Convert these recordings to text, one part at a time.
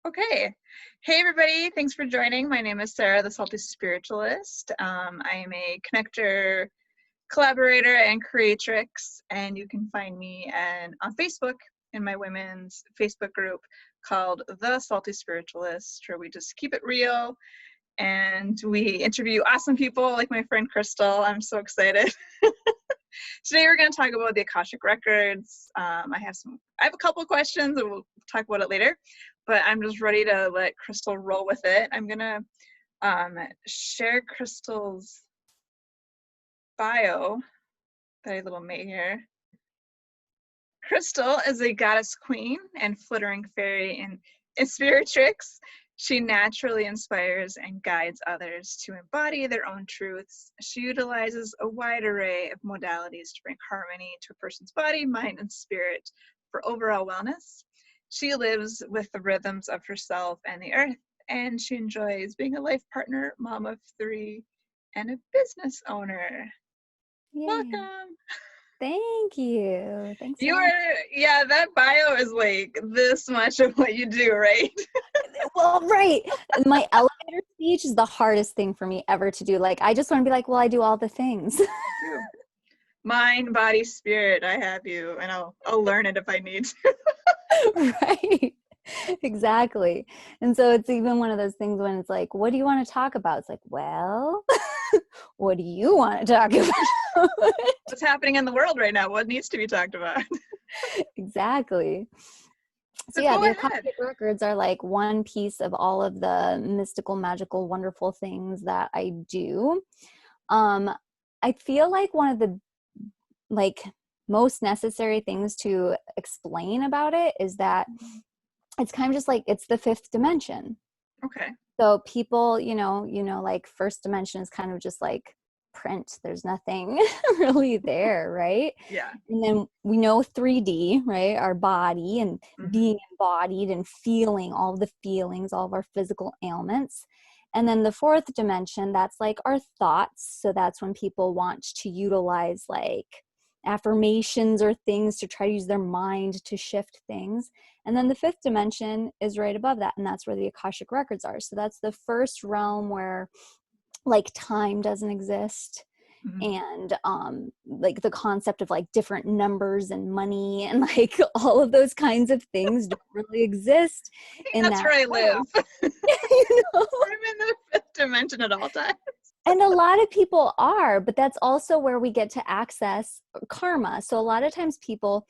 Okay. Hey, everybody. Thanks for joining. My name is Sarah, the Salty Spiritualist. I am a connector, collaborator, and creatrix, and you can find me on Facebook in my women's Facebook group called The Salty Spiritualist, where we just keep it real and we interview awesome people like my friend Crystal. I'm so excited. Today we're going to talk about the Akashic Records. I have a couple questions and we'll talk about it later, but I'm just ready to let Crystal roll with it. I'm going to share Crystal's bio that I little made here. Crystal is a goddess queen and flittering fairy Inspiritrix. She naturally inspires and guides others to embody their own truths. She utilizes a wide array of modalities to bring harmony to a person's body, mind, and spirit for overall wellness. She lives with the rhythms of herself and the earth, and she enjoys being a life partner, mom of 3, and a business owner. Yay. Welcome. Thank you. Thanks. Yeah, that bio is like this much of what you do, right? Well, right. My elevator speech is the hardest thing for me ever to do. Like, I just want to be like, well, I do all the things. Mind, body, spirit, I have you, and I'll learn it if I need to. Right. Exactly. And so it's even one of those things when it's like, what do you want to talk about? It's like, well, what do you want to talk about? What's happening in the world right now? What needs to be talked about? Exactly. So yeah, the Akashic Records are like one piece of all of the mystical, magical, wonderful things that I do. I feel like one of the most necessary things to explain about it is that it's kind of just like it's the 5th dimension. Okay. So people, like first dimension is kind of just like print. There's nothing really there, right? Yeah. And then we know 3D, right? Our body and being embodied and feeling all the feelings, all of our physical ailments. And then the 4th dimension, that's like our thoughts. So that's when people want to utilize like affirmations or things to try to use their mind to shift things. And then the 5th dimension is right above that, and that's where the Akashic Records are. So that's the first realm where like time doesn't exist. And like the concept of like different numbers and money and like all of those kinds of things don't really exist. That's where I live. I'm in the 5th dimension at all times. And a lot of people are, but that's also where we get to access karma. So a lot of times people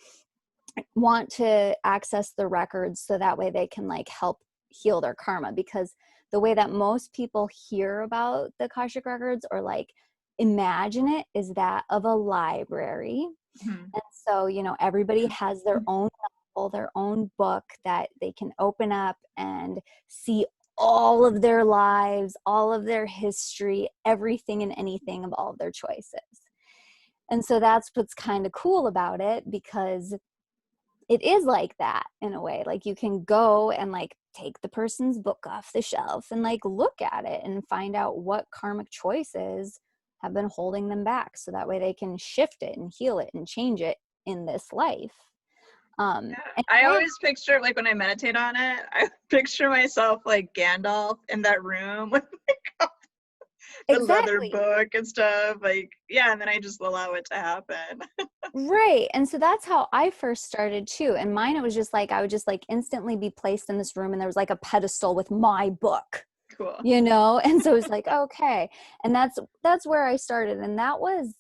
want to access the records so that way they can like help heal their karma, because the way that most people hear about the Akashic Records or like imagine it is that of a library. And so, everybody has their own novel, their own book that they can open up and see all of their lives, all of their history, everything and anything of all of their choices. And so that's what's kind of cool about it, because it is like that in a way. Like you can go and like take the person's book off the shelf and like look at it and find out what karmic choices have been holding them back, so that way they can shift it and heal it and change it in this life. I always picture, like when I meditate on it, I picture myself like Gandalf in that room with like the leather book and stuff, like, yeah, and then I just allow it to happen. Right. And so that's how I first started too. And mine, it was just like I would just like instantly be placed in this room and there was like a pedestal with my book. Cool. And so it's like, okay. And that's where I started. And that was,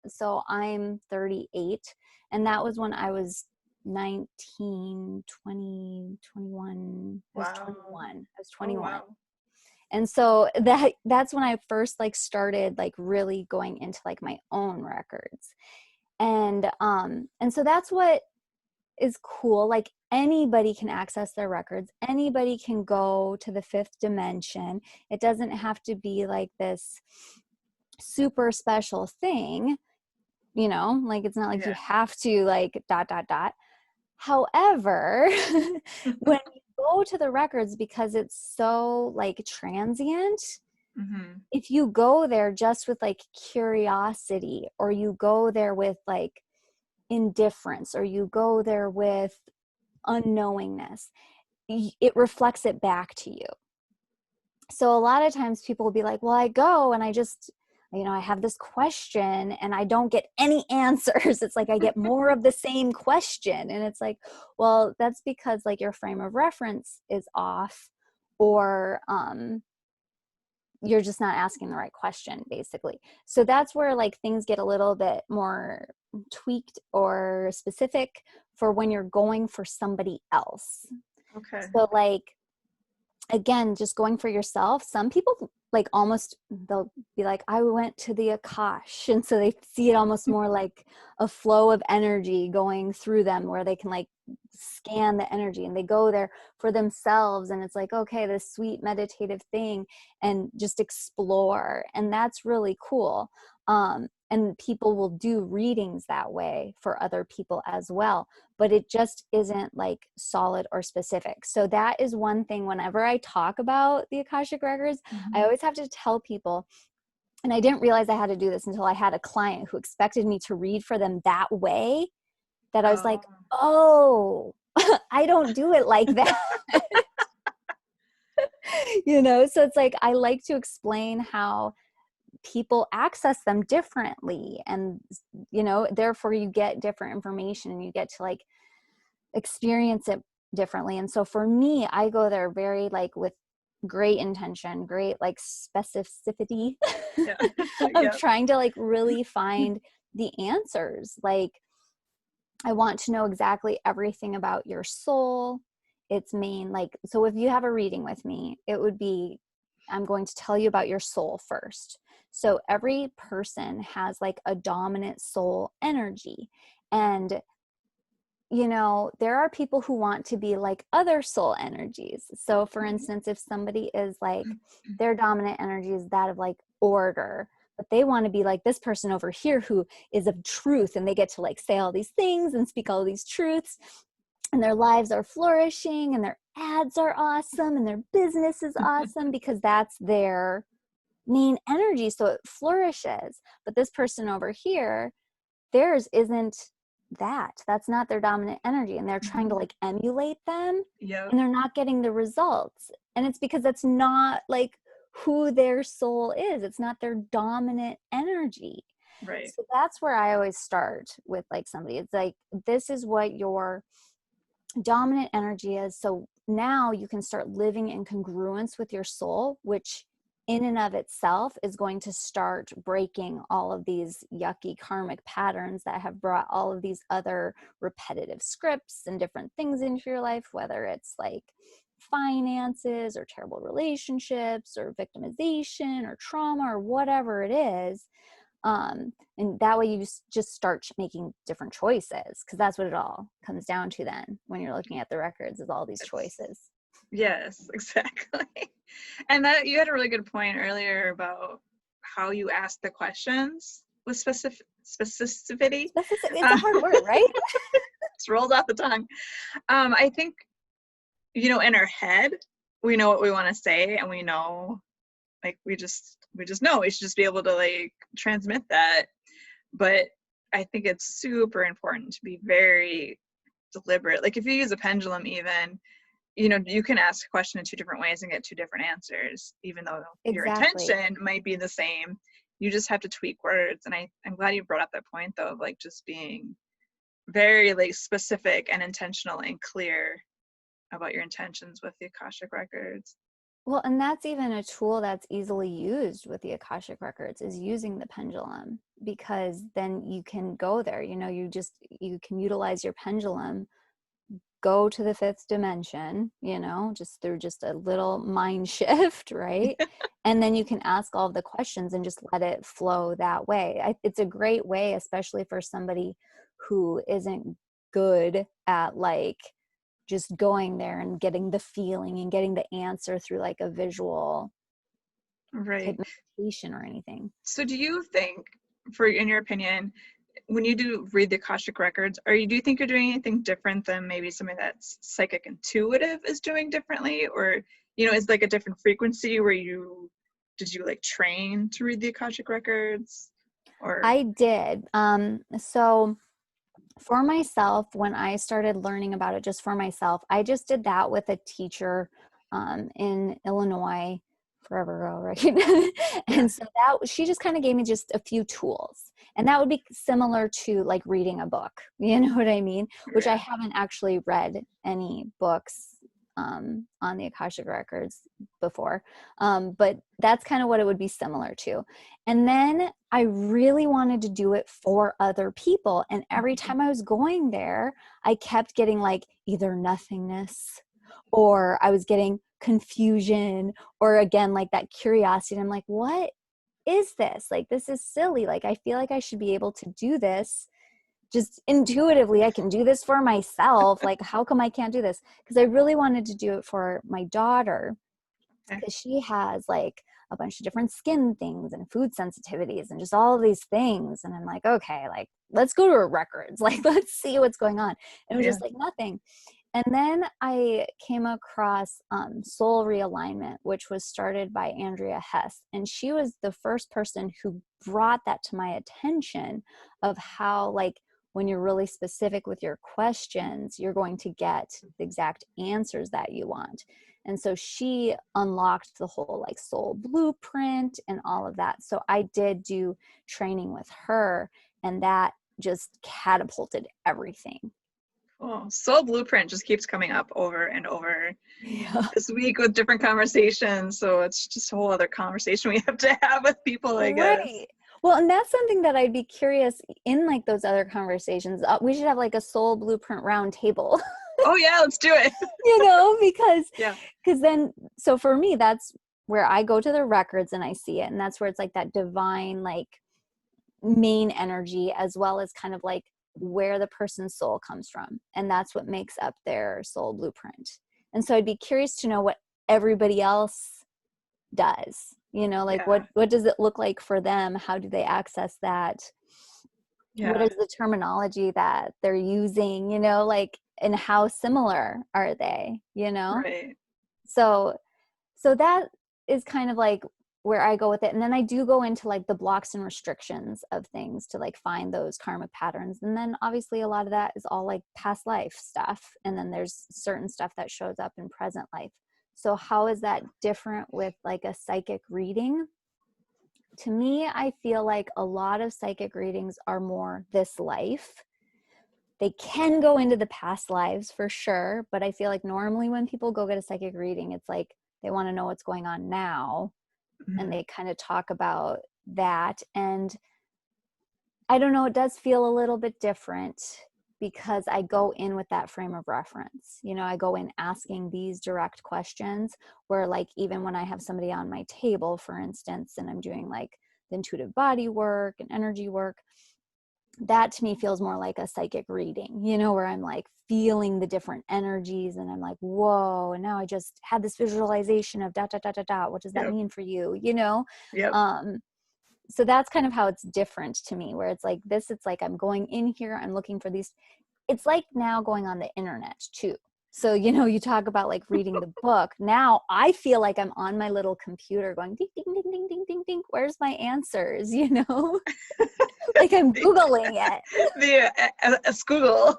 so I'm 38, and that was when I was 19, 20, 21. I was 21. I was 21. Oh, wow. And so that's when I first like started like really going into like my own records. And so that's what is cool. Like anybody can access their records. Anybody can go to the 5th dimension. It doesn't have to be like this super special thing, like it's not like you have to like ... However, when you go to the records, because it's so like transient, if you go there just with like curiosity, or you go there with like indifference, or you go there with unknowingness, it reflects it back to you. So a lot of times people will be like, well, I go and I just, I have this question and I don't get any answers. It's like I get more of the same question. And it's like, well, that's because like your frame of reference is off, or you're just not asking the right question, basically. So that's where like things get a little bit more tweaked or specific for when you're going for somebody else. Okay. So like, again, just going for yourself, some people like almost, they'll be like, I went to the Akash. And so they see it almost more like a flow of energy going through them, where they can like scan the energy, and they go there for themselves. And it's like, okay, this sweet meditative thing, and just explore. And that's really cool. And people will do readings that way for other people as well, but it just isn't like solid or specific. So that is one thing whenever I talk about the Akashic Records, I always have to tell people, and I didn't realize I had to do this until I had a client who expected me to read for them that way, that I was like, oh, I don't do it like that. So it's like, I like to explain how people access them differently, and therefore you get different information and you get to like experience it differently. And so for me, I go there very like with great intention, great like specificity. Yeah. I'm trying to like really find the answers. Like, I want to know exactly everything about your soul, its main, like, so if you have a reading with me, it would be, I'm going to tell you about your soul first. So every person has like a dominant soul energy. And, there are people who want to be like other soul energies. So for instance, if somebody is like, their dominant energy is that of like order, but they want to be like this person over here who is of truth, and they get to like say all these things and speak all these truths, and their lives are flourishing, and their ads are awesome, and their business is awesome because that's their main energy. So it flourishes. But this person over here, theirs isn't that's not their dominant energy, and they're trying to like emulate them, and they're not getting the results. And it's because that's not like who their soul is. It's not their dominant energy. Right. So that's where I always start with like somebody. It's like, this is what your dominant energy is. So now you can start living in congruence with your soul, which in and of itself is going to start breaking all of these yucky karmic patterns that have brought all of these other repetitive scripts and different things into your life, whether it's like finances or terrible relationships or victimization or trauma or whatever it is. And that way you just start making different choices, because that's what it all comes down to then when you're looking at the records, is all these choices. Yes, exactly. And that you had a really good point earlier about how you ask the questions with specificity. It's a hard word, right? It's rolled off the tongue. I think, in our head, we know what we want to say, and we know, like, we just know. We should just be able to like transmit that. But I think it's super important to be very deliberate. Like, if you use a pendulum, even, you can ask a question in two different ways and get two different answers, even though your intention might be the same. You just have to tweak words. And I'm glad you brought up that point, though, of like just being very like specific and intentional and clear about your intentions with the Akashic Records. Well, and that's even a tool that's easily used with the Akashic Records, is using the pendulum, because then you can go there, you can utilize your pendulum, go to the fifth dimension, just through just a little mind shift, right? And then you can ask all of the questions and just let it flow that way. It's a great way, especially for somebody who isn't good at like just going there and getting the feeling and getting the answer through like a visual type meditation or anything. So do you think, in your opinion, when you do read the Akashic Records, do you think you're doing anything different than maybe something that's psychic intuitive is doing differently? Or, is like a different frequency where did you like train to read the Akashic Records? Or I did. So For myself, when I started learning about it just for myself, I just did that with a teacher in Illinois forever ago, right? Yeah. And so that she just kind of gave me just a few tools. And that would be similar to like reading a book, you know what I mean? Which I Yeah. haven't actually read any books on the Akashic Records before. But that's kind of what it would be similar to. And then I really wanted to do it for other people. And every time I was going there, I kept getting like either nothingness, or I was getting confusion, or again, like that curiosity. And I'm like, what is this? Like, this is silly. Like, I feel like I should be able to do this just intuitively. I can do this for myself. Like, how come I can't do this? Because I really wanted to do it for my daughter, Okay. because she has like a bunch of different skin things and food sensitivities and just all of these things. And I'm like, okay, like, let's go to her records. Like, let's see what's going on. And it was Yeah. just like nothing. And then I came across Soul Realignment, which was started by Andrea Hess. And she was the first person who brought that to my attention, of how, like, when you're really specific with your questions, you're going to get the exact answers that you want. And so she unlocked the whole like soul blueprint and all of that. So I did do training with her, and that just catapulted everything. Cool. Soul Blueprint just keeps coming up over and over Yeah. this week with different conversations. So it's just a whole other conversation we have to have with people, I guess. Right. Well, and that's something that I'd be curious in like those other conversations. We should have like a soul blueprint round table, Oh yeah, let's do it. because Yeah. then, so for me, that's where I go to the records and I see it. And that's where it's like that divine, like main energy, as well as kind of like where the person's soul comes from. And that's what makes up their soul blueprint. And so I'd be curious to know what everybody else does, like Yeah. what does it look like for them? How do they access that? What Yeah. is the terminology that they're using, like, and how similar are they, Right. so that is kind of like where I go with it. And then I do go into like the blocks and restrictions of things to like find those karmic patterns. And then obviously a lot of that is all like past life stuff. And then there's certain stuff that shows up in present life. So how is that different with like a psychic reading? To me, I feel like a lot of psychic readings are more this life. They can go into the past lives for sure, but I feel like normally when people go get a psychic reading, it's like they want to know what's going on now, and Mhm. they kind of talk about that. And I don't know, it does feel a little bit different because I go in with that frame of reference. I go in asking these direct questions, where like even when I have somebody on my table, for instance, and I'm doing like the intuitive body work and energy work, that to me feels more like a psychic reading, where I'm like feeling the different energies and I'm like, whoa, and now I just had this visualization of dot, dot, dot, dot, dot. What does that Yep. mean for you? Yep. Um, so that's kind of how it's different to me, where it's like this, it's like I'm going in here, I'm looking for these. It's like now going on the internet too. So, you talk about like reading the book. Now I feel like I'm on my little computer going ding, ding, ding, ding, ding, ding, ding. Where's my answers? Like I'm the Googling it. the Scoogle.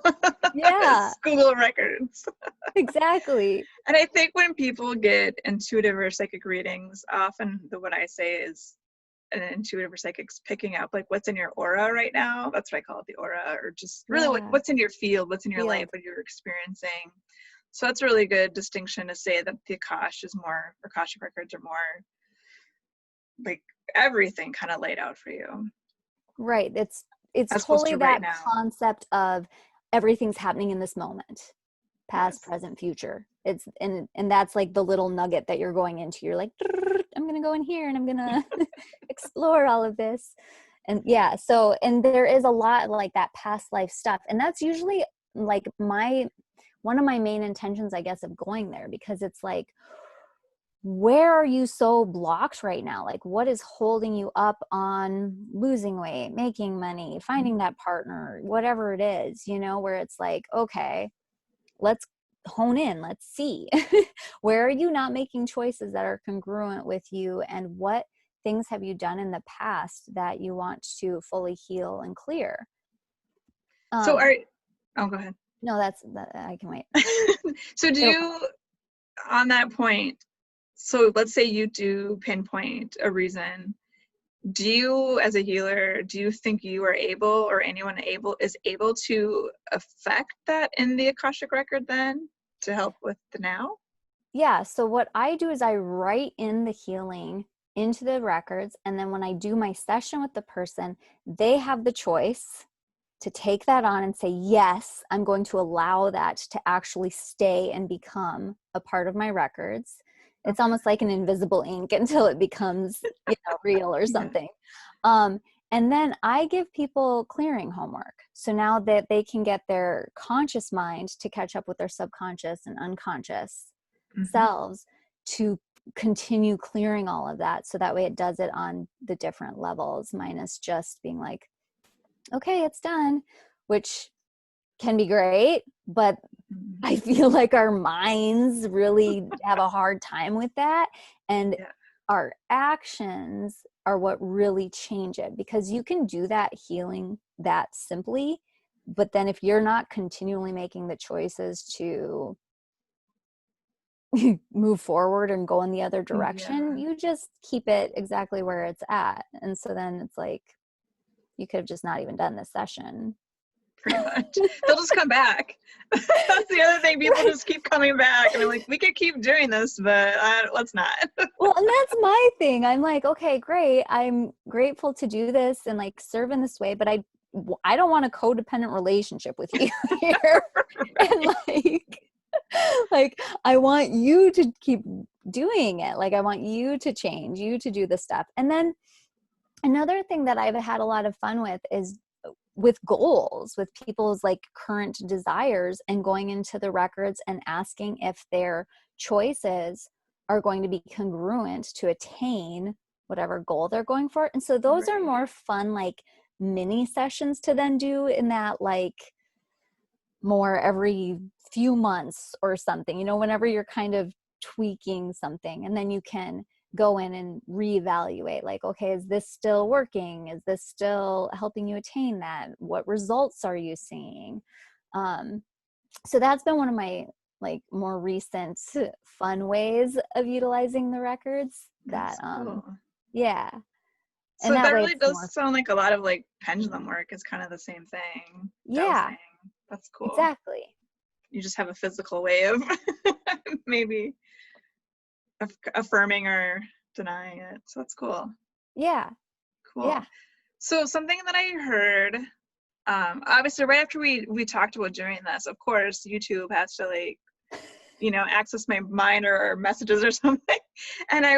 Yeah, Scoogle records. exactly. And I think when people get intuitive or psychic readings, often what I say is an intuitive or psychic's picking up like what's in your aura right now. That's what I call it, the aura, or just really Yeah, what's in your field, what's in your life, field. what you're experiencing. So that's a really good distinction to say that the Akashic records are more like everything kind of laid out for you Right. It's as opposed totally to right that now. concept of everything's happening in this moment, past, Yes. present, future. It's and that's like the little nugget that you're going into. You're like, I'm gonna go in here and I'm gonna explore all of this. And yeah, so and there is a lot like that past life stuff. And that's usually like one of my main intentions, I guess, of going there, because it's like, where are you so blocked right now? Like, what is holding you up on losing weight, making money, finding that partner, whatever it is, where it's like, okay, let's hone in, let's see. Where are you not making choices that are congruent with you, and what things have you done in the past that you want to fully heal and clear? So Um, oh, go ahead. no, that I can wait. So do It'll you, on that point, so let's say you do pinpoint a reason. Do you, as a healer, do you think you are able, or anyone is able to affect that in the Akashic record then to help with the now? Yeah, so what I do is I write in the healing into the records, and then when I do my session with the person, they have the choice to take that on and say, yes, I'm going to allow that to actually stay and become a part of my records. It's Okay. almost like an invisible ink until it becomes, real or Yeah. something. And then I give people clearing homework. So now that they can get their conscious mind to catch up with their subconscious and unconscious Mm-hmm. selves to continue clearing all of that. So that way it does it on the different levels, minus just being like, okay, it's done, which can be great, but Mm-hmm. I feel like our minds really have a hard time with that. And Yeah. our actions are what really change it, because you can do that healing that simply. But then if you're not continually making the choices to move forward and go in the other direction, Yeah. you just keep it exactly where it's at. And so then it's like, you could have just not even done this session. Pretty much. They'll just come back. That's the other thing. People Right. just keep coming back, and I'm like, we could keep doing this, but let's not. Well, and that's my thing. I'm like, okay, great. I'm grateful to do this and like serve in this way, but I don't want a codependent relationship with you here. And Right. like I want you to keep doing it. Like I want you to change, you to do the stuff. And then another thing that I've had a lot of fun with is with goals, with people's like current desires, and going into the records and asking if their choices are going to be congruent to attain whatever goal they're going for. And so those are Right. more fun, like mini sessions to then do in that, like more every few months or something, whenever you're kind of tweaking something, and then you can go in and reevaluate, like, okay, is this still working? Is this still helping you attain that? What results are you seeing? So that's been one of my like more recent fun ways of utilizing the records that That's cool. yeah. And So that that way really it's does more, sound like a lot of like pendulum work is kind of the same thing, yeah, dowsing. That's cool. exactly. You just have a physical way of maybe affirming or denying it. So that's cool. Yeah. Cool. Yeah. So something that I heard, obviously right after we talked about doing this, of course, YouTube has to like, access my mind or messages or something. And I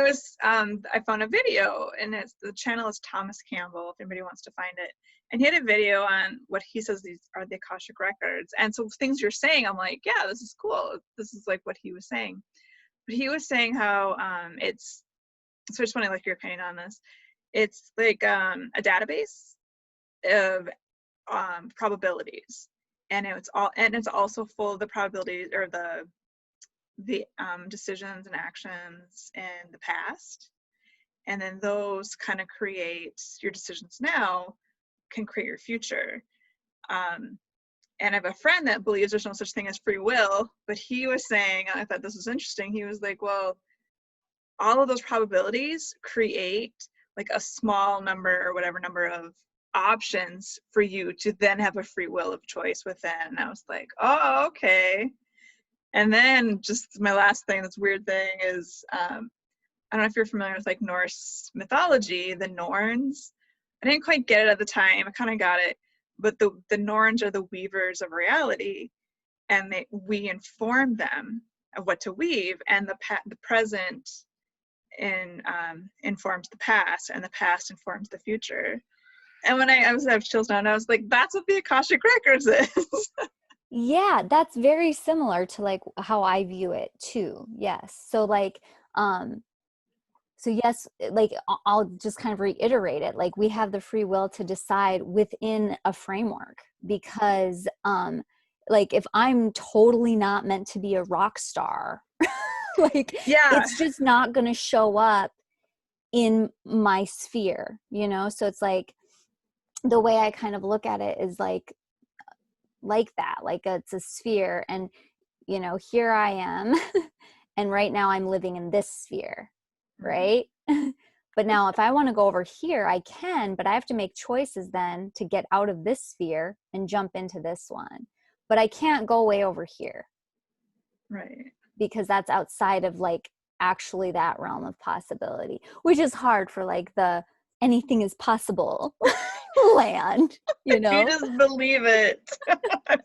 found a video, and the channel is Thomas Campbell, if anybody wants to find it. And he had a video on what he says these are the Akashic records. And so things you're saying, I'm like, yeah, this is cool. This is like what he was saying. But he was saying how so I just want to like your opinion on this. It's like a database of probabilities, and it's also full of the probabilities or the decisions and actions in the past, and then those kind of create your decisions now can create your future. And I have a friend that believes there's no such thing as free will, but he was saying, I thought this was interesting, he was like, well, all of those probabilities create like a small number or whatever number of options for you to then have a free will of choice within. And I was like, oh, okay. And then just my last thing, this weird thing is, I don't know if you're familiar with like Norse mythology, the Norns. I didn't quite get it at the time. I kind of got it, but the Norns are the weavers of reality, and we inform them of what to weave, and the present informs the past, and the past informs the future. And when I was have chills now, and I was like, that's what the Akashic Records is. Yeah, that's very similar to like how I view it too. Yes. So like so yes, like I'll just kind of reiterate it. Like we have the free will to decide within a framework, because like if I'm totally not meant to be a rock star, like Yeah. it's just not going to show up in my sphere, So it's like the way I kind of look at it is like like that, like it's a sphere, and you know, here I am and right now I'm living in this sphere, right? But now if I want to go over here, I can, but I have to make choices then to get out of this sphere and jump into this one. But I can't go way over here. Right. Because that's outside of like actually that realm of possibility, which is hard for like the anything is possible land, you know? You just believe it. I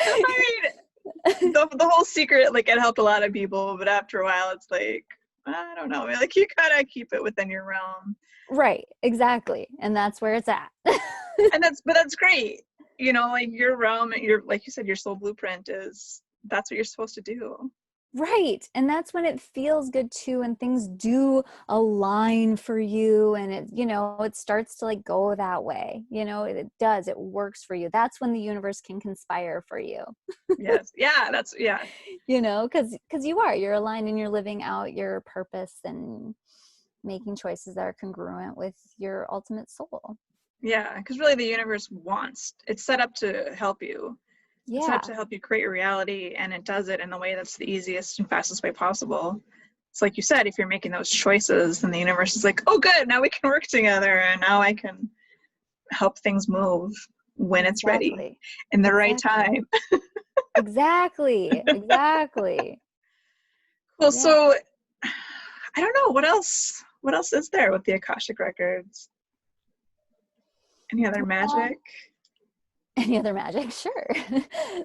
mean, the whole secret, like, it helped a lot of people, but after a while it's like, I don't know, like, you gotta keep it within your realm. Right, exactly. And that's where it's at. And that's great. You know, like, your realm, your, like you said, your soul blueprint is, that's what you're supposed to do. Right. And that's when it feels good too, and things do align for you, and it, you know, it starts to like go that way. You know, it does, it works for you. That's when the universe can conspire for you. Yes. Yeah, that's, yeah. You know, because you're aligned and you're living out your purpose and making choices that are congruent with your ultimate soul. Yeah, because really the universe wants, it's set up to help you. It's set Yeah. up to help you create your reality, and it does it in the way that's the easiest and fastest way possible. It's like you said, if you're making those choices, then the universe is like, oh, good, now we can work together, and now I can help things move when it's ready, in the right time. Exactly. Exactly. Cool. Yeah. So I don't know, what else is there with the Akashic Records? Any other magic? Any other magic? Sure.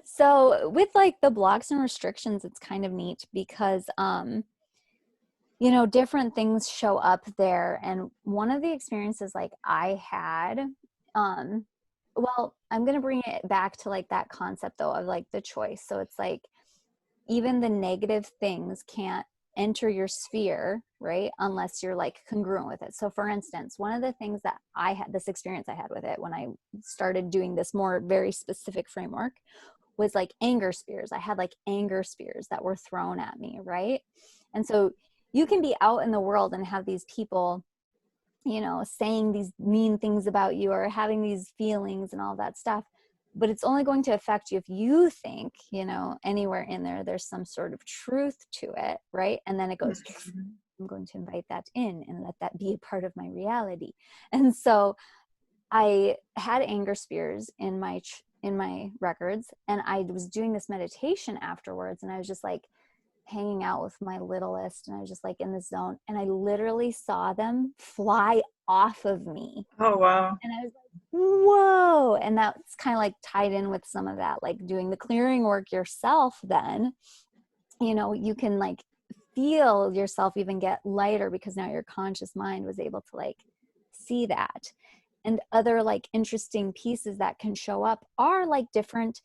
So with like the blocks and restrictions, it's kind of neat because you know, different things show up there. And one of the experiences like I had, well, I'm gonna bring it back to like that concept though of like the choice. So it's like even the negative things can't enter your sphere, right? Unless you're like congruent with it. So for instance, one of the things that I had, this experience I had with it when I started doing this more very specific framework, was like anger spears. I had like anger spears that were thrown at me, right? And so you can be out in the world and have these people, you know, saying these mean things about you or having these feelings and all that stuff, but it's only going to affect you if you think, you know, anywhere in there there's some sort of truth to it, right? And then it goes, I'm going to invite that in and let that be a part of my reality. And so I had anger spears in my records, and I was doing this meditation afterwards, and I was just like hanging out with my littlest, and I was just like in the zone, and I literally saw them fly off of me. Oh, wow. And I was like, whoa. And that's kind of like tied in with some of that, like doing the clearing work yourself. Then, you know, you can like feel yourself even get lighter because now your conscious mind was able to like see that. And other like interesting pieces that can show up are like different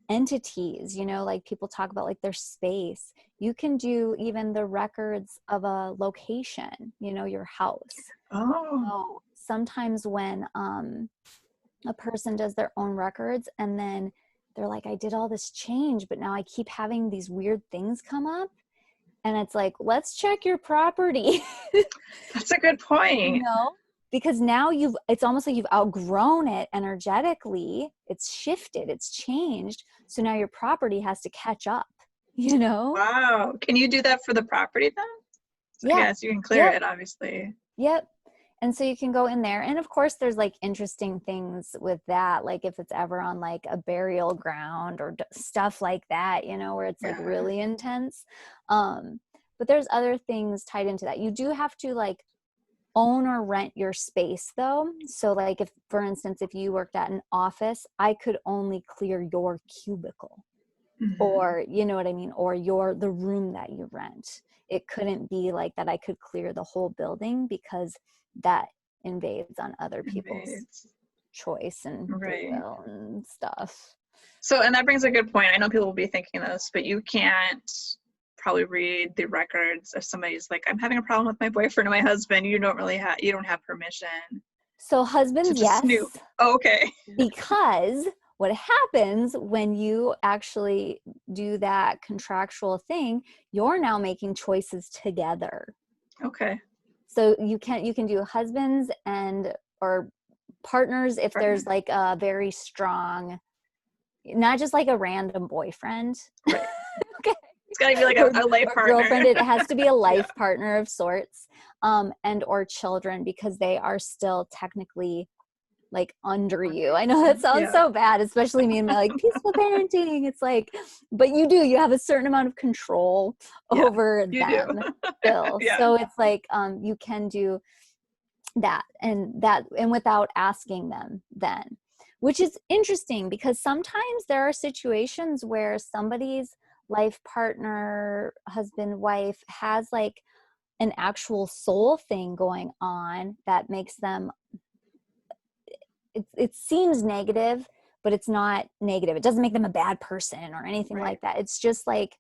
entities, you know, like people talk about like their space. You can do even the records of a location, you know, your house. Oh. So sometimes when a person does their own records and then they're like, I did all this change, but now I keep having these weird things come up. And it's like, let's check your property. That's a good point. You know? Because now it's almost like you've outgrown it energetically. It's shifted, it's changed. So now your property has to catch up, you know? Wow. Can you do that for the property then? Yeah. Yes, you can clear it, obviously. Yep. And so you can go in there. And of course, there's like interesting things with that. Like if it's ever on like a burial ground or stuff like that, you know, where it's like really intense. But there's other things tied into that. You do have to like own or rent your space though. So like if, for instance, if you worked at an office, I could only clear your cubicle or, you know what I mean? Or the room that you rent. It couldn't be like that I could clear the whole building because that invades on other people's choice and free will and stuff. So, and that brings a good point. I know people will be thinking this, but you can't probably read the records if somebody's like, I'm having a problem with my boyfriend or my husband. You don't have permission. So husbands, yes. Snoop. Oh, okay. Because what happens when you actually do that contractual thing, you're now making choices together. Okay. So you can do husbands and or partners if there's like a very strong not just like a random boyfriend. Right. Okay. It's got to be like a life partner. Girlfriend. It has to be a life partner of sorts, and or children, because they are still technically like under you. I know that sounds so bad, especially me and my like peaceful parenting. It's like, but you have a certain amount of control over them still. So it's like, you can do that and without asking them then, which is interesting, because sometimes there are situations where somebody's life partner, husband, wife has like an actual soul thing going on that makes them, it seems negative, but it's not negative. It doesn't make them a bad person or anything like that. It's just like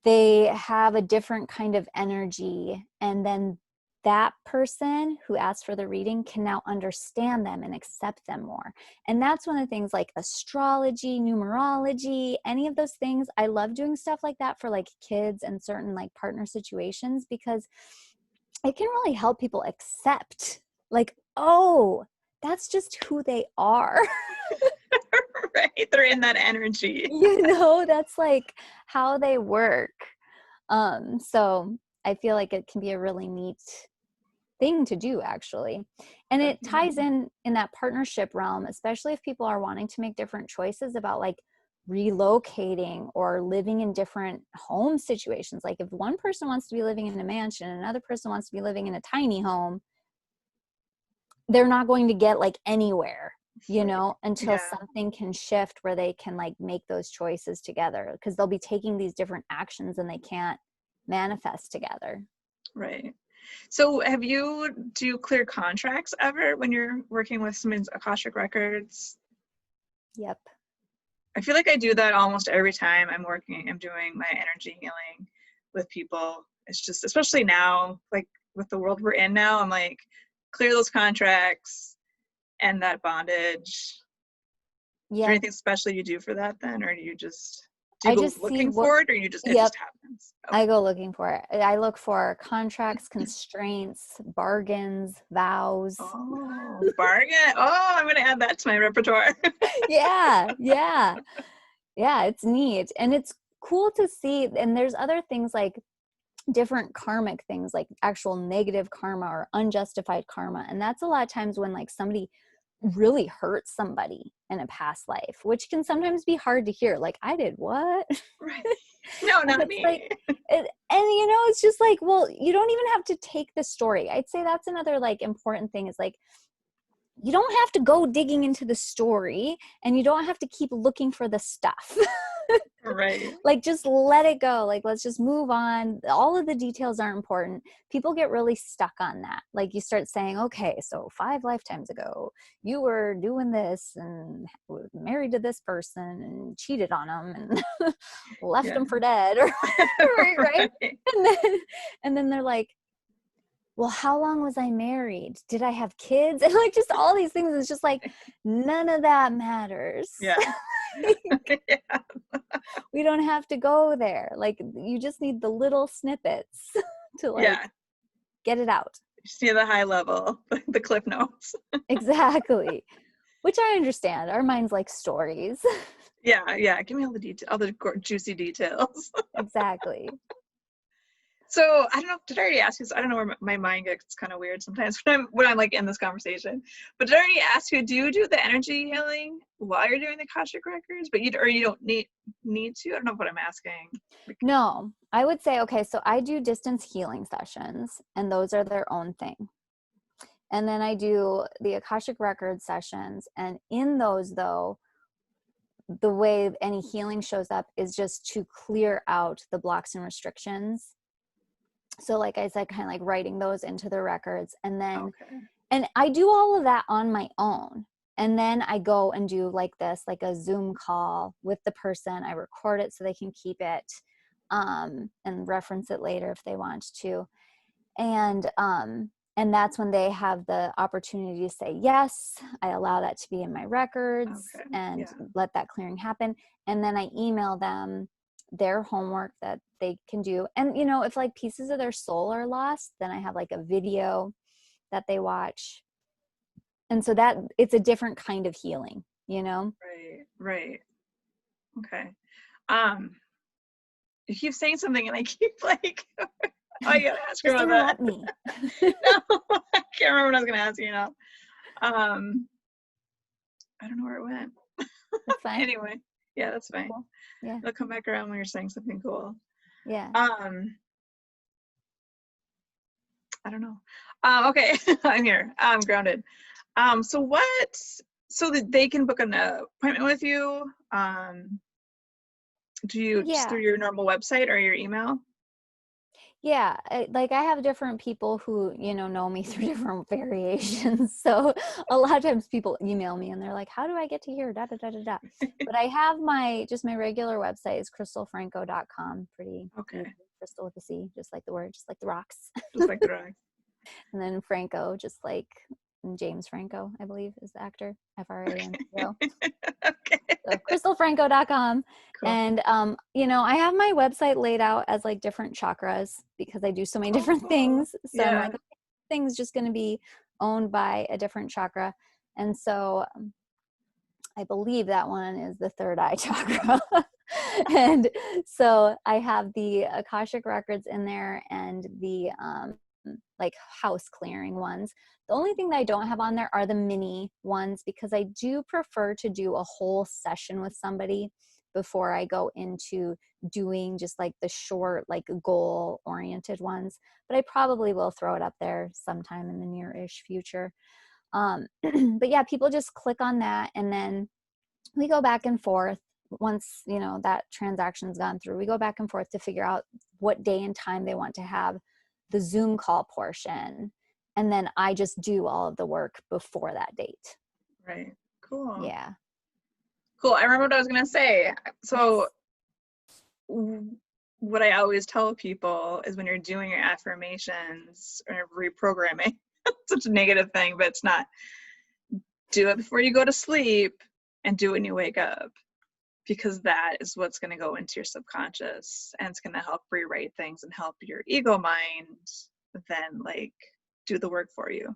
they have a different kind of energy, and then that person who asked for the reading can now understand them and accept them more. And that's one of the things, like astrology, numerology, any of those things. I love doing stuff like that for like kids and certain like partner situations, because it can really help people accept, like, oh, that's just who they are. Right. They're in that energy. That's like how they work. So I feel like it can be a really neat thing to do, actually. And it ties in that partnership realm, especially if people are wanting to make different choices about like relocating or living in different home situations. Like if one person wants to be living in a mansion and another person wants to be living in a tiny home, they're not going to get like anywhere, until something can shift where they can like make those choices together, because they'll be taking these different actions and they can't manifest together. Right. So do you clear contracts ever when you're working with someone's Akashic Records? Yep. I feel like I do that almost every time I'm doing my energy healing with people. It's just, especially now, like with the world we're in now, I'm like, clear those contracts, end that bondage. Is there anything special you do for that then? Or do you just go looking for it, or it just happens? Okay. I go looking for it. I look for contracts, constraints, bargains, vows. Oh, bargain. Oh, I'm going to add that to my repertoire. Yeah. It's neat. And it's cool to see. And there's other things like different karmic things, like actual negative karma or unjustified karma. And that's a lot of times when like somebody really hurt somebody in a past life, which can sometimes be hard to hear. Like, I did what? Right. No, not me. Like, it's just like, well, you don't even have to take the story. I'd say that's another like important thing, is like, you don't have to go digging into the story, and you don't have to keep looking for the stuff. Right. Like, just let it go. Like, let's just move on. All of the details aren't important. People get really stuck on that. Like, you start saying, okay, so 5 lifetimes ago, you were doing this and were married to this person and cheated on them and left them for dead. Right? And then they're like, well, how long was I married? Did I have kids? And like, just all these things. It's just like, none of that matters. Yeah. We don't have to go there. Like, you just need the little snippets to like get it out. You see the high level, the clip notes. Exactly. Which I understand. Our minds like stories. Yeah. Give me all the details, all the juicy details. Exactly. So I don't know, did I already ask you? I don't know where my mind gets kind of weird sometimes when I'm like in this conversation. But did I already ask you? Do you do the energy healing while you're doing the Akashic Records? But you don't need to. I don't know what I'm asking. No, I would say, okay, so I do distance healing sessions, and those are their own thing. And then I do the Akashic Records sessions, and in those, though, the way any healing shows up is just to clear out the blocks and restrictions. So like I said, kind of like writing those into the records, and then and I do all of that on my own. And then I go and do like a Zoom call with the person. I record it so they can keep it and reference it later if they want to. And that's when they have the opportunity to say, yes, I allow that to be in my records, and let that clearing happen. And then I email them their homework that they can do. And, if like pieces of their soul are lost, then I have like a video that they watch. And so that it's a different kind of healing. you know? Right. Okay. You keep saying something and I keep like, oh, you gotta ask her Just about interrupt me. that. No, I can't remember what I was gonna ask you now. I don't know where it went. That's fine. Anyway, yeah, that's fine. Cool. Yeah. It'll come back around when you're saying something cool. Yeah. I don't know. Okay, I'm here. I'm grounded. So that they can book an appointment with you? Do you just through your normal website or your email? Yeah, like I have different people who, know me through different variations. So a lot of times people email me and they're like, how do I get to here? Da, da, da, da, da. But I have my regular website is crystalfranco.com. Pretty easy. Crystal with a C, just like the word, just like the rocks. Just like the rocks. And then Franco, just like James Franco, I believe is the actor, Franco. Okay. So crystalfranco.com. Cool. And, I have my website laid out as like different chakras because I do so many different things. So I'm like, okay, thing's just going to be owned by a different chakra. And so I believe that one is the third eye chakra. And so I have the Akashic Records in there and the like house clearing ones. The only thing that I don't have on there are the mini ones because I do prefer to do a whole session with somebody before I go into doing just like the short, like goal oriented ones. But I probably will throw it up there sometime in the near-ish future. But yeah, people just click on that and then we go back and forth. Once, that transaction's gone through, we go back and forth to figure out what day and time they want to have the Zoom call portion. And then I just do all of the work before that date. Right. Cool. Yeah. Cool. I remember what I was going to say. So what I always tell people is when you're doing your affirmations or reprogramming, such a negative thing, but it's not, do it before you go to sleep and do it when you wake up, because that is what's going to go into your subconscious and it's going to help rewrite things and help your ego mind then like do the work for you.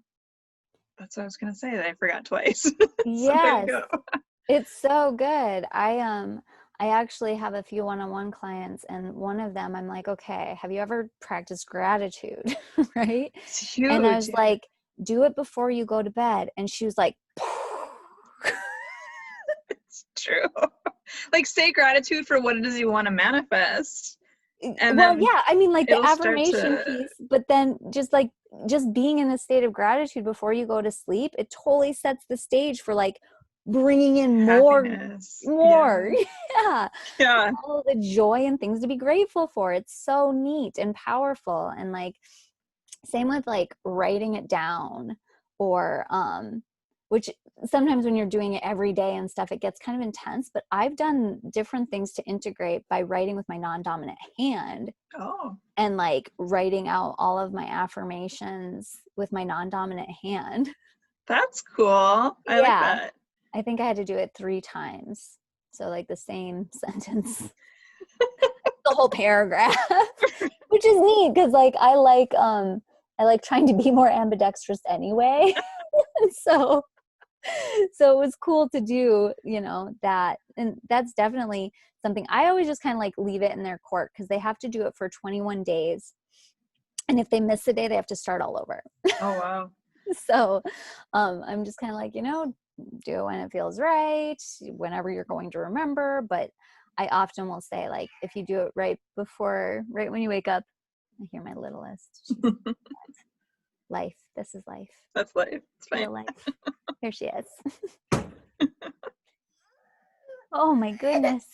That's what I was going to say that I forgot twice. Yes. So it's so good. I actually have a few one-on-one clients and one of them I'm like, okay, have you ever practiced gratitude? Right? It's huge. And I was like, do it before you go to bed. And she was like, it's true. Like say gratitude for what it is you want to manifest. And yeah, I mean like the affirmation piece, but then just being in a state of gratitude before you go to sleep, it totally sets the stage for like bringing in happiness. more. Yeah. All the joy and things to be grateful for. It's so neat and powerful. And like same with like writing it down or which sometimes when you're doing it every day and stuff, it gets kind of intense, but I've done different things to integrate by writing with my non-dominant hand. And like writing out all of my affirmations with my non-dominant hand. That's cool. I like that. I think I had to do it 3 times. So like the same sentence, the whole paragraph, which is neat because like I like trying to be more ambidextrous anyway. So it was cool to do, that. And that's definitely something I always just kind of like leave it in their court because they have to do it for 21 days. And if they miss a day, they have to start all over. Oh, wow. So I'm just kind of like, do it when it feels right, whenever you're going to remember. But I often will say, like, if you do it right when you wake up, I hear my littlest. Life. This is life. That's life. It's fine. Real life. Here she is. Oh my goodness.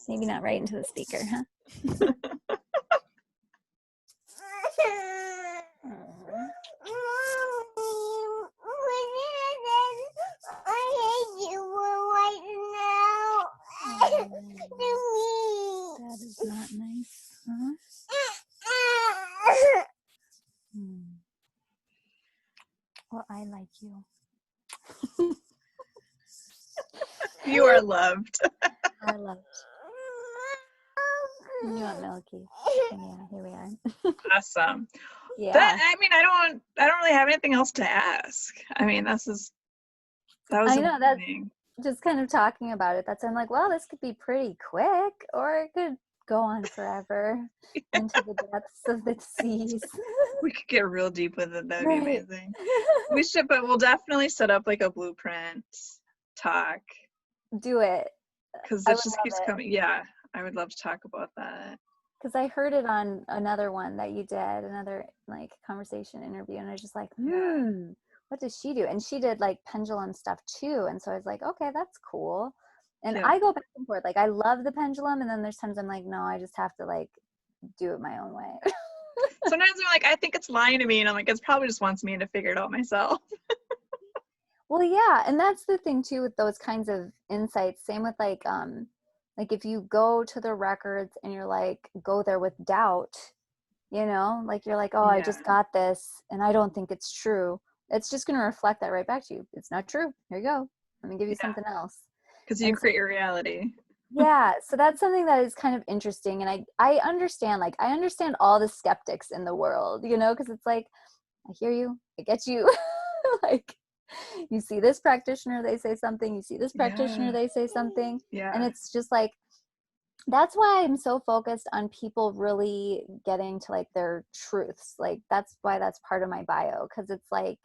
Maybe not right into the speaker, huh? That is not nice, huh? Well, I like you. You are loved. I love You want Milky? Yeah, here we are. Awesome. Yeah. I mean, I don't really have anything else to ask. I mean, that was I know that's amazing. just kind of talking about it. That's I'm like, well, this could be pretty quick, or it could go on forever into the depths of the seas. We could get real deep with it. That would be Right. amazing. We should, but we'll definitely set up like a blueprint talk Do it. because I it would just love keeps it. coming. Yeah, I would love to talk about that. Because I heard it on another one that you did, another like conversation interview, and I was just like, Yeah. what does she do? And she did like pendulum stuff too. And so I was like, okay, that's cool. And Yeah. I go back and forth. Like I love the pendulum, and then there's times I'm like, no, I just have to like do it my own way. Sometimes I'm like, I think it's lying to me, and I'm like, it probably just wants me to figure it out myself. Well, yeah, and that's the thing too with those kinds of insights. Same with like if you go to the records and you're like go there with doubt, like you're like, oh, I just got this and I don't think it's true. It's just going to reflect that right back to you. It's not true. Here you go. Let me give you something else. Because you create your reality. Yeah, so that's something that is kind of interesting, and I understand all the skeptics in the world, because it's like I hear you, I get you. Like you see this practitioner, they say something, you see this practitioner, they say something, and it's just like that's why I'm so focused on people really getting to like their truths. Like that's why that's part of my bio, because it's like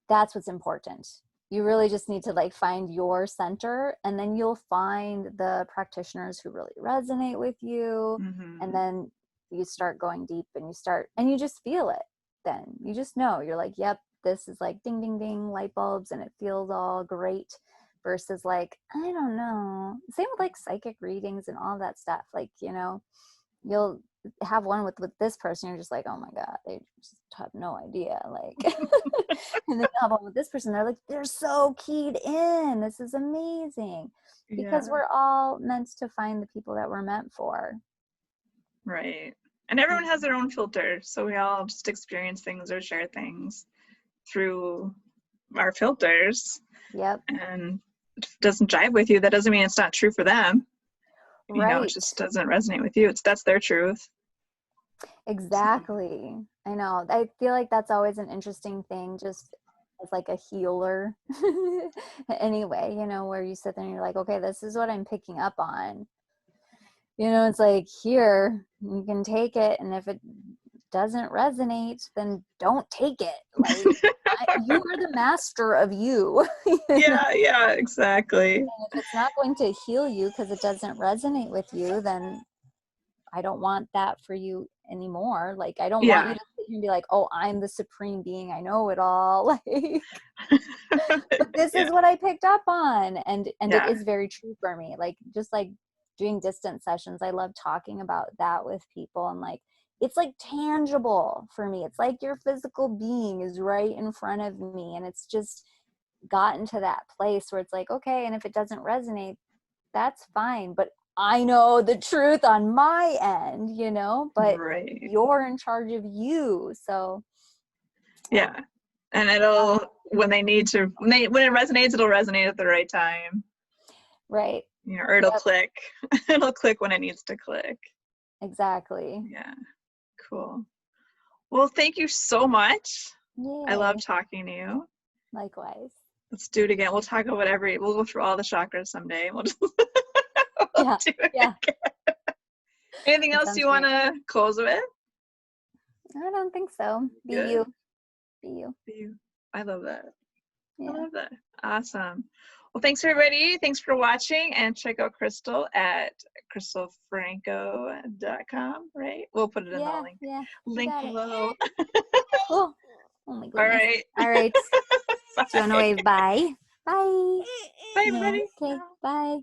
that's what's important. You really just need to like find your center, and then you'll find the practitioners who really resonate with you. And then you start going deep and you just feel it. Then you just know, you're like, yep, this is like ding, ding, ding, light bulbs, and it feels all great, versus like, I don't know. Same with like psychic readings and all that stuff. Like, you'll have one with this person, you're just like, oh my God, they just have no idea. Like, and then you'll have one with this person, they're like, they're so keyed in. This is amazing. Because we're all meant to find the people that we're meant for. Right. And everyone has their own filter. So we all just experience things or share things through our filters. Yep. And if it doesn't jive with you, that doesn't mean it's not true for them. Right. It just doesn't resonate with you. That's their truth. Exactly. I know. I feel like that's always an interesting thing, just as like a healer. Anyway, where you sit there and you're like, okay, this is what I'm picking up on. It's like, here, you can take it, and if it doesn't resonate, then don't take it. Like, you are the master of you. Yeah, exactly. And if it's not going to heal you because it doesn't resonate with you, then I don't want that for you anymore. Like, I don't want you to sit here and be like, oh, I'm the supreme being, I know it all. Like, but this is what I picked up on. And it is very true for me. Like, just like doing distance sessions, I love talking about that with people, and like, it's like tangible for me. It's like your physical being is right in front of me, and it's just gotten to that place where it's like, okay, and if it doesn't resonate, that's fine, but I know the truth on my end, but you're in charge of you. So and it'll, when it resonates, it'll resonate at the right time, right? Or it'll click. It'll click when it needs to click. Exactly. Yeah, cool. Well, thank you so much. Yay. I love talking to you. Likewise. Let's do it again. We'll talk about we'll go through all the chakras someday. We'll just do it again. Anything else you want to close with? I don't think so. Be you. Be you. I love that. I love that. Awesome. Well, thanks everybody. Thanks for watching, and check out Crystal at crystalfranco.com, right? We'll put it in the link below. Cool. Oh my goodness. All right. All right. Do you want to wave bye? Bye. Bye, everybody. Okay, bye.